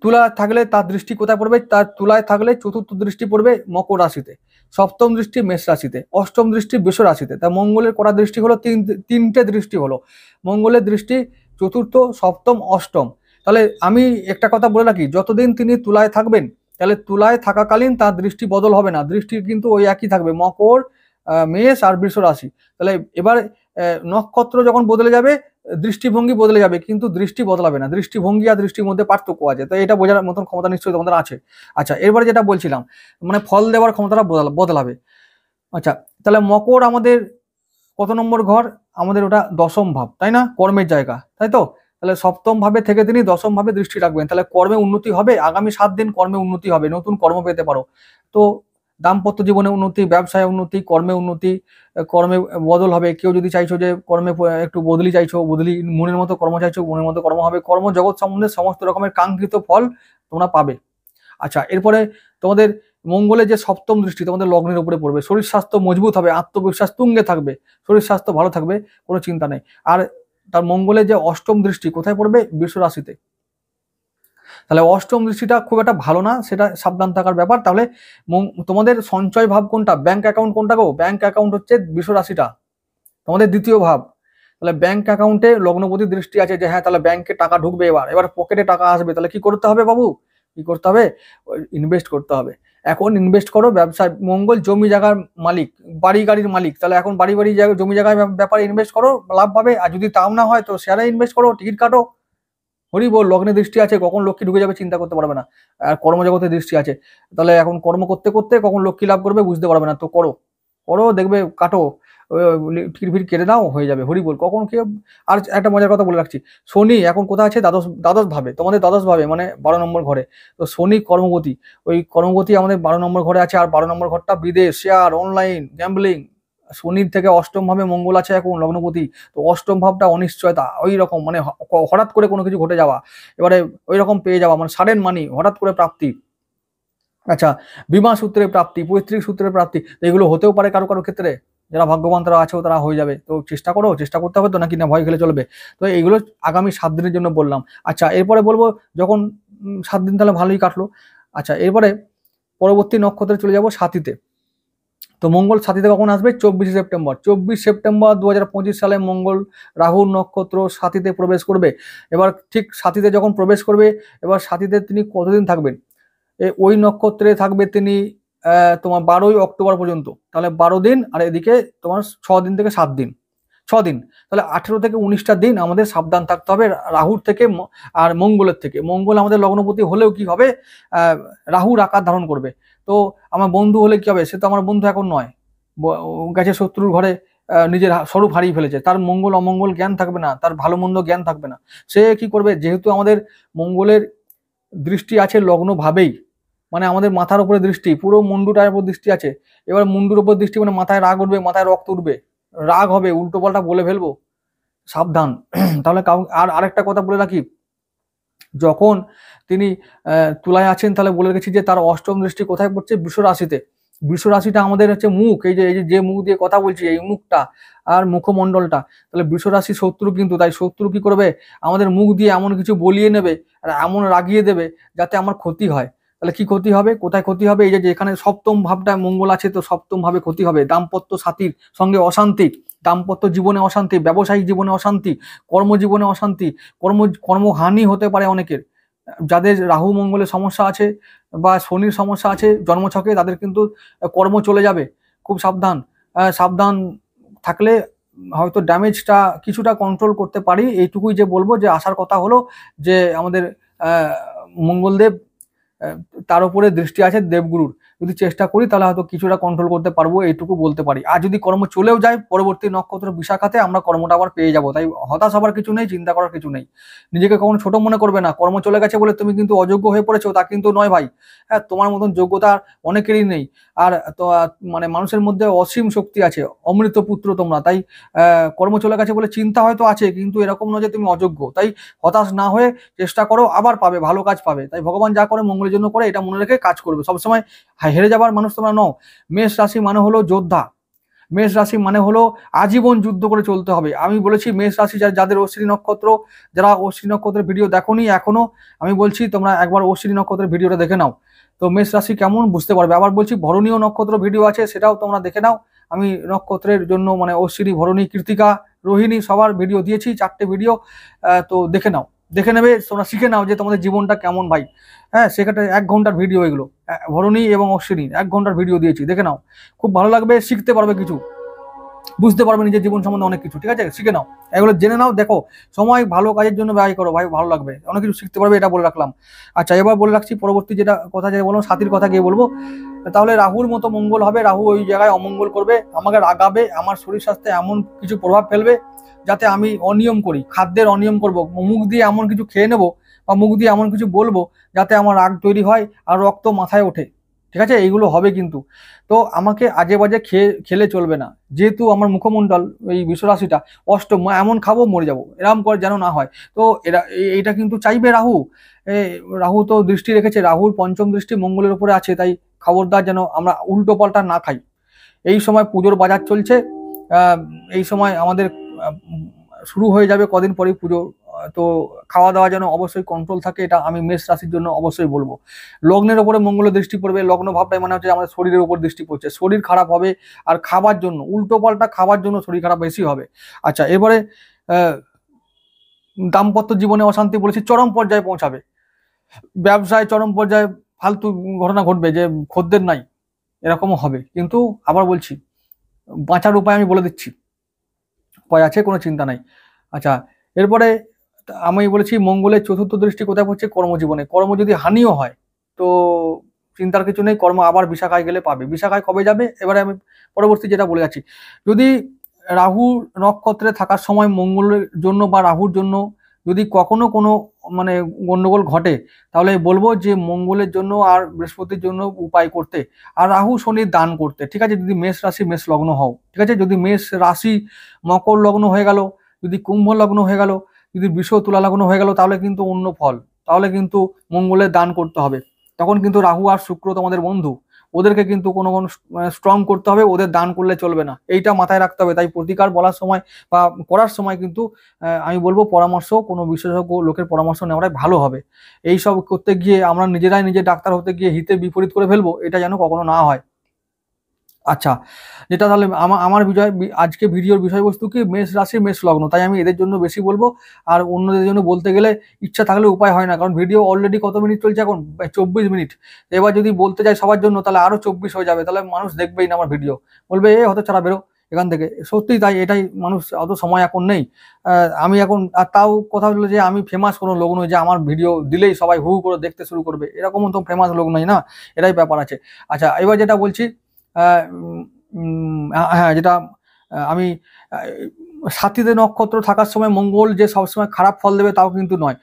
তুলা থাকলে তার দৃষ্টি কোথায় পড়বে? তার তুলায় থাকলে চতুর্থ দৃষ্টি পড়বে মকর রাশিতে, সপ্তম দৃষ্টি মেষ রাশিতে, অষ্টম দৃষ্টি বৃষ রাশিতে। তা মঙ্গলের কটা দৃষ্টি হলো? তিনটে দৃষ্টি হলো। মঙ্গলের দৃষ্টি চতুর্থ, সপ্তম, অষ্টম। তাহলে আমি একটা কথা বলে রাখি, যতদিন তিনি তুলায় থাকবেন, তাহলে তুলায় থাকাকালীন তার দৃষ্টি বদল হবে না, দৃষ্টি কিন্তু ওই একই থাকবে, মকর, মেষ আর বৃষ রাশি। তাহলে এবার নক্ষত্র যখন বদলে যাবে, দৃষ্টিভঙ্গি বদলে যাবে, কিন্তু দৃষ্টি বদলাবে না। দৃষ্টিভঙ্গি আর দৃষ্টির মধ্যে পার্থক্য আছে, তো এটা বোঝার মতন ক্ষমতা নিশ্চয়ই তোমাদের আছে। আচ্ছা, এরপরে যেটা বলছিলাম, মানে ফল দেওয়ার ক্ষমতাটা বদলাবে। আচ্ছা, তাহলে মকর আমাদের কত নম্বর ঘর? আমাদের ওটা দশম ভাব, তাই না? কর্মের জায়গা, তাই তো? তাহলে সপ্তম ভাবে থেকে তিনি দশম ভাবে দৃষ্টি রাখবেন, তাহলে কর্মে উন্নতি হবে। আগামী 7 দিন কর্মে উন্নতি হবে, নতুন কর্ম পেতে পারো। তো দাম্পত্য জীবনে উন্নতি, ব্যবসায় উন্নতি, কর্মে উন্নতি, কর্মে বদল হবে। কেউ যদি চাইছো যে কর্মে একটু বদলি চাইছো, বদলি, মনের মতো কর্ম চাইছো, মনের মতো কর্ম হবে। কর্মজগৎ সম্বন্ধে সমস্ত রকমের কাঙ্ক্ষিত ফল তোমরা পাবে। আচ্ছা, এরপরে তোমাদের মঙ্গলের যে সপ্তম দৃষ্টি তোমাদের লগ্নের উপরে পড়বে, শরীর স্বাস্থ্য মজবুত হবে, আত্মবিশ্বাস তুঙ্গে থাকবে, শরীর স্বাস্থ্য ভালো থাকবে, কোনো চিন্তা নেই। আর তার মঙ্গলের যে অষ্টম দৃষ্টি কোথায় পড়বে? বৃষ রাশিতে। তাহলে অষ্টম দৃষ্টিটা খুব একটা ভালো না, সেটা সাবধান থাকার ব্যাপার। তাহলে তোমাদের সঞ্চয় ভাব কোনটা? ব্যাংক অ্যাকাউন্ট কোনটা গো? ব্যাংক অ্যাকাউন্ট হচ্ছে বৃষ রাশিটা, তোমাদের দ্বিতীয় ভাব। তাহলে ব্যাংক অ্যাকাউন্টে লগ্নপতি দৃষ্টি আছে, যে হ্যাঁ তাহলে ব্যাংকে টাকা ঢুকবে, এবার পকেটে টাকা আসবে। তাহলে কি করতে হবে বাবু? কি করতে হবে? ইনভেস্ট করতে হবে। এখন ইনভেস্ট করো ব্যবসায়। মঙ্গল জমি জায়গার মালিক, বাড়ি গাড়ির মালিক, তাহলে এখন বাড়ি জমি জায়গায় ব্যাপারে ইনভেস্ট করো, লাভ পাবে। আর যদি তাও না হয় তো শেয়ারে ইনভেস্ট করো, টিকিট কাটো। হরি বল। লগ্নে দৃষ্টি আছে, কখন লক্ষ্মী ঢুকে যাবে চিন্তা করতে পারবে না। আর কর্মজগতে দৃষ্টি আছে, তাহলে এখন কর্ম করতে করতে কখন লক্ষ্মী লাভ করবে বুঝতে পারবে না। তো করো করো, দেখবে কাটো, টিকিট ফিট কেটে দাও, হয়ে যাবে। হরি বল। কখন কি। আর একটা মজার কথা বলে রাখছি, শনি এখন কোথায় আছে? দ্বাদশ ভাবে, তোমাদের দ্বাদশ ভাবে মানে 12 নম্বর ঘরে। তো শনি কর্মপতি, ওই কর্মপতি আমাদের 12 নম্বর ঘরে আছে। আর 12 নম্বর ঘরটা বিদেশ, শেয়ার, অনলাইন, গ্যাম্বলিং। শনির থেকে অষ্টম ভাবে মঙ্গল আছে এখন লগ্নপতি। তো অষ্টম ভাবটা অনিশ্চয়তা, ওই রকম মানে হঠাৎ করে কোনো কিছু ঘটে যাওয়া, এবারে ওই রকম পেয়ে যাওয়া, মানে সাডেন মানি, হঠাৎ করে প্রাপ্তি। আচ্ছা, বিমা সূত্রে প্রাপ্তি, পৈতৃক সূত্রে প্রাপ্তি, এগুলো হতেও পারে কারো কারো ক্ষেত্রে। যারা ভাগ্যবান তারা আছেও, তারা হয়ে যাবে। তো চেষ্টা করো, চেষ্টা করতে হবে তো, নাকি না ভয় খেলে চলবে? তো এইগুলো আগামী 7 দিনের জন্য বললাম। আচ্ছা, এরপরে বলবো যখন 7 দিন তাহলে ভালোই কাটলো। আচ্ছা, এরপরে পরবর্তী নক্ষত্রে চলে যাব সাথীতে। তো মঙ্গল সাথীতে কখন আসবে? 24 সেপ্টেম্বর। 24 সেপ্টেম্বর 2025 সালে মঙ্গল রাহুর নক্ষত্র সাথীতে প্রবেশ করবে। এবার ঠিক সাথীতে যখন প্রবেশ করবে, এবার সাথীতে তিনি কতদিন থাকবেন? ওই নক্ষত্রে থাকবে তিনি তোমার 12ই অক্টোবর পর্যন্ত। তাহলে 12 দিন, আর এদিকে তোমার 6 দিন থেকে 7 দিন, 6 দিন, তাহলে 18 থেকে 19টা দিন আমাদের সাবধান থাকতে হবে রাহুর থেকে আর মঙ্গলের থেকে। মঙ্গল আমাদের লগ্নপতি হলেও কি হবে? রাহুর আকার ধারণ করবে। তো আমার বন্ধু হলে কি হবে? সে তো আমার বন্ধু এখন নয়, গেছে শত্রুর ঘরে, নিজের স্বরূপ হারিয়ে ফেলেছে, তার মঙ্গল অমঙ্গল জ্ঞান থাকবে না, তার ভালো মন্দ জ্ঞান থাকবে না। সে কি করবে, যেহেতু আমাদের মঙ্গলের দৃষ্টি আছে লগ্ন ভাবেই, মানে আমাদের মাথার উপরে দৃষ্টি, পুরো মুন্ডুটার উপর দৃষ্টি আছে। এবার মুন্ডুর উপর দৃষ্টি মানে মাথায় রাগ উঠবে, মাথায় রক্ত উঠবে, রাগ হবে, উল্টো পাল্টা বলে ফেলবো, সাবধান। তাহলে আর আরেকটা কথা বলে রাখি, যখন তিনি তুলায় আছেন, তাহলে বলে রেখেছি যে তার অষ্টম দৃষ্টি কোথায় পড়ছে, বৃষ রাশিতে। বৃষ রাশিটা আমাদের হচ্ছে মুখ, এই যে মুখ দিয়ে কথা বলছি, এই মুখটা আর মুখমণ্ডলটা, তাহলে বৃষ রাশি শত্রু কিন্তু, তাই শত্রু কি করবে, আমাদের মুখ দিয়ে এমন কিছু বলিয়ে নেবে আর এমন রাগিয়ে দেবে যাতে আমার ক্ষতি হয়। তাহলে কি ক্ষতি হবে, কোথায় ক্ষতি হবে, এই যে যেখানে সপ্তম ভাবটা মঙ্গল আছে, তো সপ্তম ভাবে ক্ষতি হবে, দাম্পত্য সাথীর সঙ্গে অশান্তি, দাম্পত্য জীবনে অশান্তি, ব্যবসায়িক জীবনে অশান্তি, কর্মজীবনে অশান্তি, কর্মহানি হতে পারে অনেকের। যাদের রাহু মঙ্গলের সমস্যা আছে বা শনির সমস্যা আছে জন্মছকে, তাদের কিন্তু কর্ম চলে যাবে, খুব সাবধান। সাবধান থাকলে হয়তো ড্যামেজটা কিছুটা কন্ট্রোল করতে পারি। এইটুকুই যে বলবো, যে আসার কথা হলো যে আমাদের মঙ্গলদেব, তার উপরে দৃষ্টি আছে দেবগুরুর, যদি চেষ্টা করি তাহলে হয়তো কিছুটা কন্ট্রোল করতে পারবো, এইটুকু বলতে পারি। আর যদি কর্ম চলেও যায়, পরবর্তী নক্ষত্র বিশাখাতে আমরা কর্মটা আবার পেয়ে যাবো, তাই হতাশ হবার কিছু নেই, চিন্তা করার কিছু নেই। নিজেকে কখনো ছোট মনে করবে না, কর্ম চলে গেছে বলে তুমি কিন্তু অযোগ্য হয়ে পড়েছো তা কিন্তু নয় ভাই। হ্যাঁ, তোমার মতন যোগ্যতা অনেকেরই নেই। আর তো মানে মানুষের মধ্যে অসীম শক্তি আছে, অমৃত পুত্র তোমরা, তাই কর্ম চলে গেছে বলে চিন্তা হয়তো আছে, কিন্তু এরকম নয় যে তুমি অযোগ্য। তাই হতাশ না হয়ে চেষ্টা করো, আবার পাবে, ভালো কাজ পাবে। তাই ভগবান যা করে মঙ্গলের জন্য করে, এটা মনে রেখে কাজ করবে সবসময়। হেরে যাবার মানুষ তোমরা নও। মেষ রাশি মানে হলো যোদ্ধা, মেষ রাশি মানে হলো আজীবন যুদ্ধ করে চলতে হবে। আমি বলেছি মেষ রাশি যাদের অশ্বিনী নক্ষত্র, যারা অশ্বিনী নক্ষত্রের ভিডিও দেখোনি এখনো, আমি বলছি তোমরা একবার অশ্বিনী নক্ষত্রের ভিডিওটা দেখে নাও, তো মেষ রাশি কেমন বুঝতে পারবে। আবার বলছি ভরণীয় নক্ষত্র ভিডিও আছে, সেটাও তোমরা দেখে নাও। আমি নক্ষত্রের জন্য মানে অশ্বিনী, ভরণী, কৃত্তিকা, রোহিণী সবার ভিডিও দিয়েছি, 4টে ভিডিও, তো দেখে নাও, দেখে নেবে, তোমরা শিখে নাও যে তোমাদের জীবনটা কেমন ভাই। হ্যাঁ, সেখানে 1 ঘন্টার ভিডিও, এগুলো ভরণী এবং অশ্বিনী 1 ঘন্টার ভিডিও দিয়েছি, দেখে নাও, খুব ভালো লাগবে, শিখতে পারবে কিছু, বুঝতে পারবে নিজের জীবন সম্বন্ধে অনেক কিছু। ঠিক আছে, শিখে নাও, এগুলো জেনে নাও, দেখো, সময় ভালো কাজের জন্য ব্যয় করো ভাই, ভালো লাগবে, অনেক কিছু শিখতে পারবে, এটা বলে রাখলাম। আচ্ছা, এবার বলে রাখছি পরবর্তী যেটা কথা, যেটা বলবো সাথীর কথা গিয়ে বলবো। তাহলে রাহুর মতো মঙ্গল হবে, রাহু ওই জায়গায় অমঙ্গল করবে, আমাকে রাগাবে, আমার শরীর স্বাস্থ্যে এমন কিছু প্রভাব ফেলবে যাতে আমি অনিয়ম করি, খাদ্যের অনিয়ম করব, মুখ দিয়ে এমন কিছু খেয়ে নেবো বা মুখ দিয়ে এমন কিছু বলবো যাতে আমার রাগ তৈরি হয় আর রক্ত মাথায় ওঠে। ঠিক আছে, এইগুলো হবে কিন্তু। তো আমাকে আজে বাজে খেলে চলবে না, যেহেতু আমার মুখমণ্ডল এই বিশ্বরাশিটা অষ্টম, এমন খাবো মরে যাবো, এরকম করে যেন না হয়। তো এইটা কিন্তু চাইবে রাহু। রাহু তো দৃষ্টি রেখেছে, রাহুর পঞ্চম দৃষ্টি মঙ্গলের উপরে আছে, তাই খবরদার যেন আমরা উল্টো পাল্টা না খাই। এই সময় পুজোর বাজার চলছে, এই সময় আমাদের শুরু হয়ে যাবে কদিন পরে পুজো, তো খাওয়া দাওয়া যেন অবশ্যই কন্ট্রোল থাকে, এটা আমি মেষ রাশির জন্য অবশ্যই বলবো। লগ্নের ওপরে মঙ্গলের দৃষ্টি পড়বে, লগ্ন ভাবটাই মানে হচ্ছে আমাদের শরীরের উপর দৃষ্টি পড়ছে, শরীর খারাপ হবে, আর খাবার জন্য উল্টো পাল্টা খাবার জন্য শরীর খারাপ বেশি হবে। আচ্ছা, এবারে দাম্পত্য জীবনে অশান্তি বলেছি, চরম পর্যায়ে পৌঁছাবে, ব্যবসায় চরম পর্যায়ে ফালতু ঘটনা ঘটবে, যে খদ্দের নাই, এরকমও হবে। কিন্তু আবার বলছি, বাঁচার উপায় আমি বলে দিচ্ছি, উপায় আছে, কোনো চিন্তা নাই। আচ্ছা, এরপরে আমি বলেছি মঙ্গলের চতুর্থ দৃষ্টি কোথায় পড়ছে, কর্মজীবনে। কর্ম যদি হানিও হয় তো চিন্তার কিছু নেই, কর্ম আবার বিশাখায় গেলে পাবে। বিশাখায় কবে যাবে, এবারে আমি পরবর্তী যেটা বলে যাচ্ছি, যদি রাহু নক্ষত্রে থাকার সময় মঙ্গলের জন্য বা রাহুর জন্য যদি কখনো কোনো মানে গন্ডগোল ঘটে, তাহলে বলবো যে মঙ্গলের জন্য আর বৃহস্পতির জন্য উপায় করতে, আর রাহু শনির দান করতে। ঠিক আছে, যদি মেষ রাশি মেষ লগ্ন হও, ঠিক আছে, যদি মেষ রাশি মকর লগ্ন হয়ে গেল, যদি কুম্ভ লগ্ন হয়ে গেল, যদি বৃষ তুলা লগ্ন হয়ে গেল, তাহলে কিন্তু অন্য ফল, তাহলে কিন্তু মঙ্গলের দান করতে হবে। তখন কিন্তু রাহু আর শুক্র তোমাদের বন্ধু, ওদেরকে কিন্তু কোনো স্ট্রং করতে হবে, ওদের দান করলে চলবে না, এইটা মাথায় রাখতে হবে। তাই প্রতিকার বলার সময় বা করার সময় কিন্তু আমি বলবো পরামর্শ, কোনো বিশেষজ্ঞ লোকের পরামর্শ নেওয়াটাই ভালো হবে। এই সব করতে গিয়ে আমরা নিজেরাই নিজে ডাক্তার হতে গিয়ে হিতে বিপরীত করে ফেলবো, এটা যেন কখনো না হয়। আচ্ছা, যেটা তাহলে আমার আজকে ভিডিওর বিষয়বস্তু কি, মেষ রাশি মেষ লগ্ন, তাই আমি এদের জন্য বেশি বলবো। আর অন্যদের জন্য বলতে গেলে ইচ্ছা থাকলে উপায় হয় না, কারণ ভিডিও অলরেডি কত মিনিট চলছে এখন, 24 মিনিট। এবার যদি বলতে যাই সবার জন্য, তাহলে আরো 24 হয়ে যাবে, তাহলে মানুষ দেখবেই না আমার ভিডিও, বলবে এ হতে ছাড়া বেরো এখান থেকে। সত্যি তাই, এটাই, মানুষ অত সময় এখন নেই। আমি এখন, আর তাও কথা হলো যে আমি ফেমাস কোনো লোক নই যে আমার ভিডিও দিলেই সবাই হু করে দেখতে শুরু করবে, এরকমও তো ফেমাস লোক নই না, এটাই ব্যাপার আছে। আচ্ছা, এবার যেটা বলছি, হ্যাঁ, যেটা আমি সাথীতে নক্ষত্র থাকার সময় মঙ্গল যে সবসময় খারাপ ফল দেবে তাও কিন্তু নয়।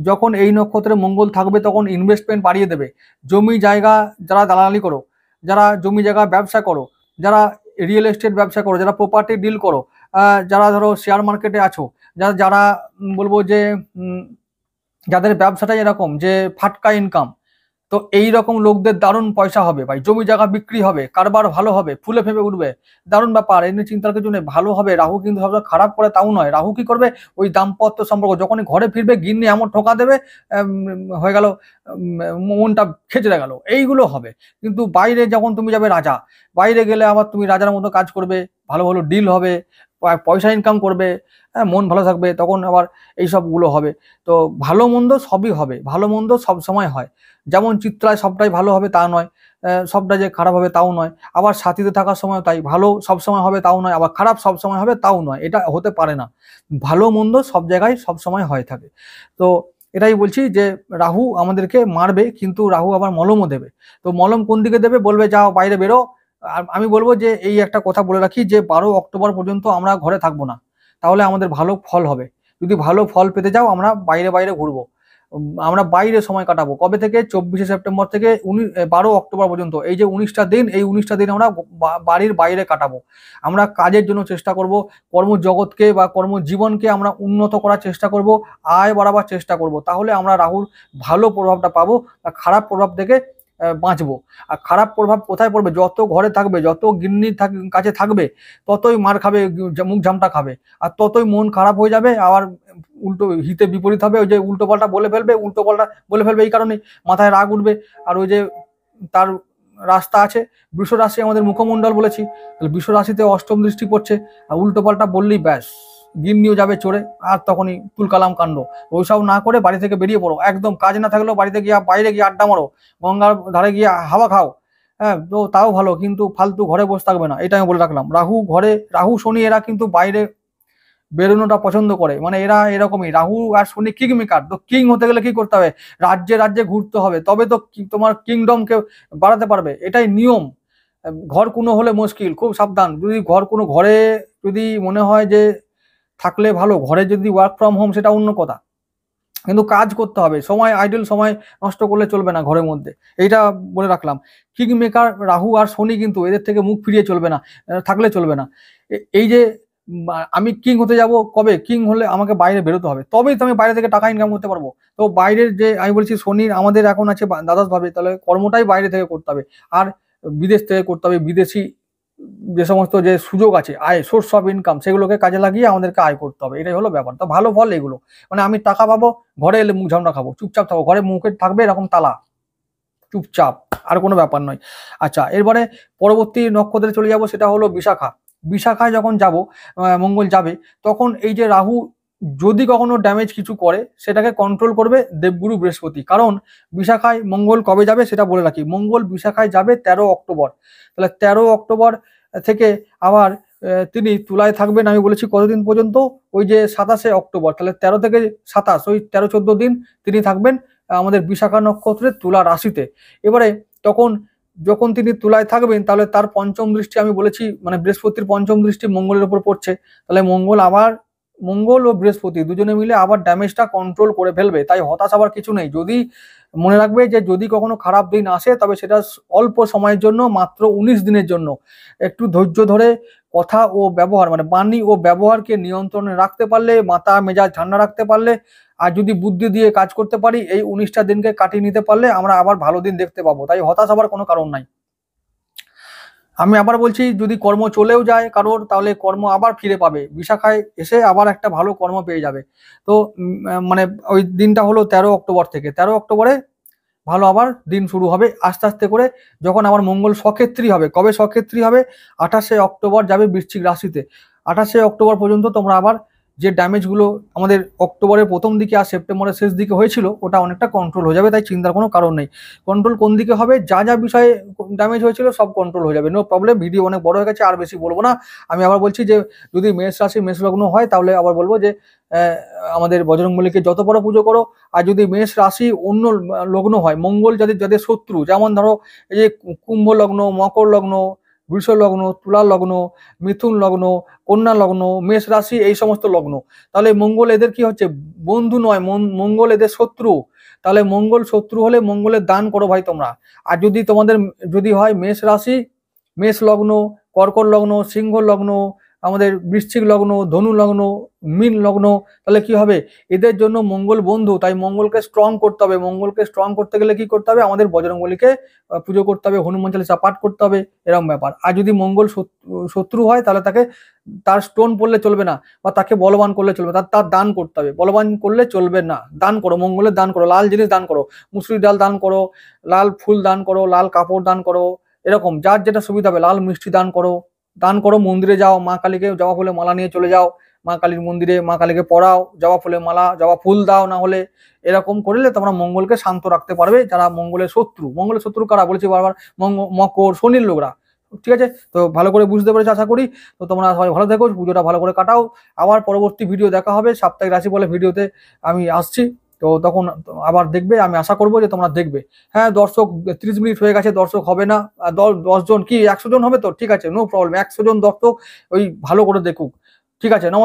যখন এই নক্ষত্রে মঙ্গল থাকবে তখন ইনভেস্টমেন্ট বাড়িয়ে দেবে। জমি জায়গা যারা দালালি করো, যারা জমি জায়গা ব্যবসা করো, যারা রিয়েল এস্টেট ব্যবসা করো, যারা প্রপার্টি ডিল করো, যারা ধরো শেয়ার মার্কেটে আছো, যারা যারা বলবো যে যাদের ব্যবসাটাই এরকম যে ফাটকা ইনকাম, তো এই রকম লোকদের দারুণ পয়সা হবে ভাই। জমি জায়গা বিক্রি হবে, কারবার ভালো হবে, ফুলে ফেপে উঠবে, দারুণ ব্যাপার। এমনি চিন্তার কিছু নেই, ভালো হবে। রাহু কিন্তু সবসময় খারাপ করে তাও নয়। রাহু কি করবে, ওই দাম্পত্য সম্পর্ক যখনই ঘরে ফিরবে গিন্নি এমন ঠোকা দেবে, হয়ে গেল, মনটা খেচড়ে গেল, এইগুলো হবে। কিন্তু বাইরে যখন তুমি যাবে রাজা, বাইরে গেলে আবার তুমি রাজার মতো কাজ করবে, ভালো ভালো ডিল হবে, পয়সা ইনকাম করবে, হ্যাঁ, মন ভালো থাকবে, তখন আবার এই সবগুলো হবে। তো ভালো মন্দ সবই হবে, ভালো মন্দ সব সময় হয়। যেমন চিত্রায় সবটাই ভালো হবে তা নয়, সবটা যে খারাপ হবে তাও নয়। আবার সাথীতে থাকার সময় তাই ভালো সব সময় হবে তাও নয়, আবার খারাপ সব সময় হবে তাও নয়, এটা হতে পারে না। ভালো মন্দ সব জায়গায় সব সময় হয়ে থাকে। তো এটাই বলছি যে রাহু আমাদেরকে মারবে, কিন্তু রাহু আবার মলমও দেবে। তো মলম কোন দিকে দেবে, বলবে যাও বাইরে বেরো। আর আমি বলবো যে এই একটা কথা বলে রাখি যে 12 অক্টোবর পর্যন্ত আমরা ঘরে থাকবো না, তাহলে আমাদের ভালো ফল হবে। যদি ভালো ফল পেতে যাও আমরা বাইরে বাইরে ঘুরবো, আমরা বাইরে সময় কাটাবো। কবে থেকে, 24শে সেপ্টেম্বর থেকে 12 অক্টোবর পর্যন্ত, এই যে 19টা দিন, এই 19টা দিন আমরা বাড়ির বাইরে কাটাবো। আমরা কাজের জন্য চেষ্টা করব, কর্মজগৎকে বা কর্মজীবনকে আমরা উন্নত করার চেষ্টা করব, আয় বাড়াবার চেষ্টা করব। তাহলে আমরা রাহুর ভালো প্রভাবটা পাবো, বা খারাপ প্রভাব থেকে বাঁচবো। আর খারাপ প্রভাব কোথায় পড়বে, যত ঘরে থাকবে, যত গিন্নির কাছে থাকবে, ততই মার খাবে, মুখ ঝামটা খাবে, আর ততই মন খারাপ হয়ে যাবে। আবার উল্টো হিতে বিপরীত হবে, ওই যে উল্টো পাল্টা বলে ফেলবে, উল্টো পাল্টা বলে ফেলবে, এই কারণে মাথায় রাগ উঠবে। আর ওই যে তার রাস্তা আছে বৃষ রাশি, আমাদের মুখমণ্ডল বলেছি, তাহলে বৃষ রাশিতে অষ্টম দৃষ্টি পড়ছে, আর উল্টো পাল্টা বললেই ব্যাস গিন্নিও যাবে চড়ে, আর তখনই তুলকালাম কাণ্ড। ওইসব না করে বাড়ি থেকে বেরিয়ে পড়ো, একদম কাজ না থাকলেও বাড়িতে গিয়ে বাইরে গিয়ে আড্ডা মারো, গঙ্গার ধারে গিয়ে হাওয়া খাও, হ্যাঁ, তো তাও ভালো, কিন্তু ফালতু ঘরে বসে থাকবে না, এটা আমি বলে রাখলাম। রাহু শনি এরা কিন্তু বাইরে বেরোনোটা পছন্দ করে, মানে এরা এরকমই। রাহু আর শনি কিং মেকার। তো কিং হতে গেলে কি করতে হবে, রাজ্যে রাজ্যে ঘুরতে হবে, তবে তো তোমার কিংডমকে বাড়াতে পারবে, এটাই নিয়ম। ঘর কোনো হলে মুশকিল, খুব সাবধান। যদি ঘরে যদি মনে হয় যে থাকলে ভালো, ঘরে যদি ওয়ার্ক ফ্রম হোম সেটা অন্য কথা, কিন্তু কাজ করতে হবে। সময় আইডল সময় নষ্ট করলে চলবে না ঘরের মধ্যে, এইটা বলে রাখলাম। কিং মেকার রাহু আর শনি, কিন্তু এদের থেকে মুখ ফিরিয়ে চলবে না, থাকলে চলবে না। এই যে আমি কিং হতে যাব, কবে কিং হলে আমাকে বাইরে বেরোতে হবে, তবেই তো আমি বাইরে থেকে টাকা ইনকাম করতে পারবো। তো বাইরের যে আমি বলছি শনির আমাদের এখন আছে দ্বাদশ ভাবে, তাহলে কর্মটাই বাইরে থেকে করতে হবে, আর বিদেশ থেকে করতে হবে। বিদেশি যে সমস্ত যে সুযোগ আছে, আয় সোর্স অফ ইনকাম, সেগুলোকে কাজে লাগিয়ে আমাদেরকে আয় করতে হবে, এটাই হলো ব্যাপার। তো ভালো ফল এগুলো, মানে আমি টাকা পাবো, ঘরে এলে মুখ ঝামটা খাবো, চুপচাপ থাকবো, ঘরে মুখে থাকবে এরকম তালা, চুপচাপ, আর কোনো ব্যাপার নয়। আচ্ছা, এরপরে পরবর্তী নক্ষত্রে চলে যাব, সেটা হলো বিশাখা। বিশাখায় যখন যাব, মঙ্গল যাবে, তখন এই যে রাহু যদি কখনো ড্যামেজ কিছু করে, সেটাকে কন্ট্রোল করবে দেবগুরু বৃহস্পতি। কারণ বিশাখায় মঙ্গল কবে যাবে সেটা বলে রাখি, মঙ্গল বিশাখায় যাবে 13 অক্টোবর। তাহলে 13 অক্টোবর থেকে আবার তিনি তুলায় থাকবেন, আমি বলেছি কতদিন পর্যন্ত, ওই যে 27শে অক্টোবর। তাহলে 13 থেকে 27, ওই 13-14 দিন তিনি থাকবেন আমাদের বিশাখা নক্ষত্রের তুলা রাশিতে। এবারে তখন যখন তিনি তুলায় থাকবেন, তাহলে তার পঞ্চম দৃষ্টি, আমি বলেছি মানে বৃহস্পতির পঞ্চম দৃষ্টি মঙ্গলের উপর পড়ছে, তাহলে মঙ্গল ও বৃহস্পতি দুজনে মিলে আবার ড্যামেজটা কন্ট্রোল করে ফেলবে। তাই হতাশ হবার কিছু নেই। যদি মনে রাখবে যে যদি কখনো খারাপ দিন আসে, তবে সেটা অল্প সময়ের জন্য, মাত্র 19 দিনের জন্য। একটু ধৈর্য ধরে কথা ও ব্যবহার, মানে বাণী ও ব্যবহারকে নিয়ন্ত্রণে রাখতে পারলে, মাথা মেজাজ ঠান্ডা রাখতে পারলে, আর যদি বুদ্ধি দিয়ে কাজ করতে পারি, এই 19টা দিনকে কাটিয়ে নিতে পারলে আমরা আবার ভালো দিন দেখতে পাবো। তাই হতাশ হবার কোনো কারণ নাই। আমি আবার বলছি, যদি কর্ম চলেও যায় কারোর, তাহলে কর্ম আবার ফিরে পাবে, বিশাখায় এসে আবার একটা ভালো কর্ম পেয়ে যাবে। তো মানে ওই দিনটা হলো 13 অক্টোবর থেকে। 13 অক্টোবরে ভালো আবার দিন শুরু হবে আস্তে আস্তে করে, যখন আবার মঙ্গল সক্ষেত্রী হবে। কবে সক্ষেত্রী হবে, 28শে অক্টোবর যাবে বৃশ্চিক রাশিতে। 28শে অক্টোবর পর্যন্ত তোমরা আবার যে ড্যামেজগুলো আমাদের অক্টোবরের প্রথম দিকে আর সেপ্টেম্বরের শেষ দিকে হয়েছিল, ওটা অনেকটা কন্ট্রোল হয়ে যাবে। তাই চিন্তার কোনো কারণ নেই। কন্ট্রোল কোন দিকে হবে, যা যা বিষয়ে ড্যামেজ হয়েছিল সব কন্ট্রোল হয়ে যাবে, নো প্রবলেম। ভিডিও অনেক বড় হয়ে গেছে, আর বেশি বলবো না। আমি আবার বলছি যে যদি মেষ রাশি মেষ লগ্ন হয়, তাহলে আবার বলবো যে আমাদের বজরংবলীকে যত বড় পুজো করো। আর যদি মেষ রাশি অন্য লগ্ন হয়, মঙ্গল যাদের যাদের শত্রু, যেমন ধরো এই যে কুম্ভ লগ্ন, মকর লগ্ন, বৃষ লগ্ন, তুলা লগ্ন, মিথুন লগ্ন, কন্যা লগ্ন, মেষ রাশি, এই সমস্ত লগ্ন। তাহলে মঙ্গল এদের কি হচ্ছে? বন্ধু নয়, মঙ্গল এদের শত্রু। তাহলে মঙ্গল শত্রু হলে মঙ্গলের দান করো ভাই তোমরা। আর যদি তোমাদের যদি হয় মেষ রাশি, মেষ লগ্ন, কর্কট লগ্ন, সিংহ লগ্ন, আমাদের বৃশ্চিক লগ্ন, ধনু লগ্ন, মীন লগ্ন, তাহলে কি হবে? এদের জন্য মঙ্গল বন্ধু, তাই মঙ্গলকে স্ট্রং করতে হবে। মঙ্গলকে স্ট্রং করতে গেলে কি করতে হবে? আমাদের বজরংবলীকে পুজো করতে হবে, হনুমান চালিসা পাঠ করতে হবে, এরকম ব্যাপার। আর যদি মঙ্গল শত্রু হয় তাহলে তার স্টোন পড়লে চলবে না, বা তাকে বলবান করলে চলবে, তার দান করতে হবে। বলবান করলে চলবে না, দান করো, মঙ্গলের দান করো, লাল জিনিস দান করো, মুসুরি ডাল দান করো, লাল ফুল দান করো, লাল কাপড় দান করো, এরকম যার যেটা সুবিধা হবে। লাল মিষ্টি দান করো, মন্দিরে যাও, মা কালীকে জবা ফুলের মালা নিয়ে চলে যাও, মা কালীর মন্দিরে মা কালীকে পড়াও, জবা ফুলের মালা, জবা ফুল দাও, না হলে এরকম করলে তোমরা মঙ্গলকে শান্ত রাখতে পারবে। যারা মঙ্গলের শত্রু কারা বলেছি বারবার? মকর, শনির লোকরা। ঠিক আছে, তো ভালো করে বুঝতে পেরেছো আশা করি। তো তোমরা সবাই ভালো থেকো, পুজোটা ভালো করে কাটাও। আবার পরবর্তী ভিডিও দেখা হবে, সাপ্তাহিক রাশি বলে ভিডিওতে আমি আসছি। তো তখন আবার দেখবে, আমি আশা করবো যে তোমরা দেখবে। হ্যাঁ দর্শক 30 মিনিট হয়ে গেছে, দর্শক হবে না, 10 জন কি 100 জন হবে তো ঠিক আছে, নো প্রবলেম। 100 জন দর্শক ওই ভালো করে দেখুক, ঠিক আছে। নমস্কার।